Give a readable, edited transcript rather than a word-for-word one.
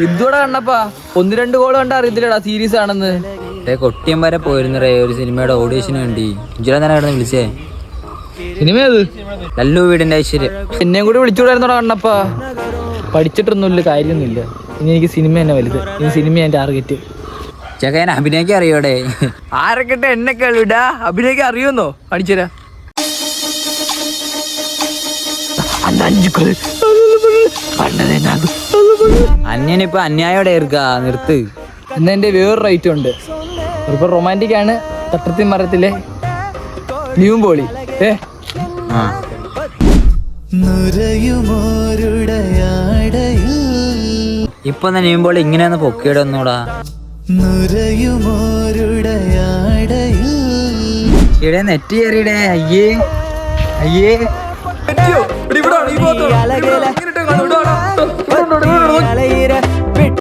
എന്തുകൂടെ കണ്ണപ്പാ 1-2 call കണ്ടാ അറിയത്തില്ലടാ series ആണെന്ന്. കൊട്ടിയം വരെ പോയിരുന്നേ ഒരു സിനിമയുടെ ഓഡീഷന് വേണ്ടി. ഇഞ്ചിനെ തന്നെ കിടന്ന് വിളിച്ചേ. സിനിമ ഏത്? ലല്ലു വീടിന്റെ ഐശ്വര്യം. എന്നെയും കൂടി വിളിച്ചുകൂടായിരുന്നോടാ കണ്ണപ്പാ. പഠിച്ചിട്ടൊന്നുമില്ല, കാര്യമൊന്നുമില്ല. ഇനി എനിക്ക് സിനിമ തന്നെ വലുത്. ഇനി സിനിമ എന്റെ ടാർഗറ്റ്. ചെക്കൻ അഭിനയിക്കാൻ അറിയോടെ? ആരൊക്കെ എന്നെ കേളിടാ അഭിനയിക്കാൻ അറിയുന്നോ? കാണിച്ചുതരാ. അന്യനിപ്പോ അന്യായോടെ ഇരിക്കാ, നിർത്ത്. എന്നാ എന്റെ വേറൊരു ഐറ്റം ഉണ്ട്. ഇപ്പൊ റൊമാൻറ്റിക് ആണ്. തട്ടത്തിൻ മരത്തിലെ ന്യൂ ബോളി. ഇപ്പൊ നീയുമ്പോൾ ഇങ്ങനെയൊന്ന് പൊക്കിയുടെ ഒന്നൂടാ. ഇവിടെ നെറ്റ് കയറിയിടേ. അയ്യേ അയ്യേ.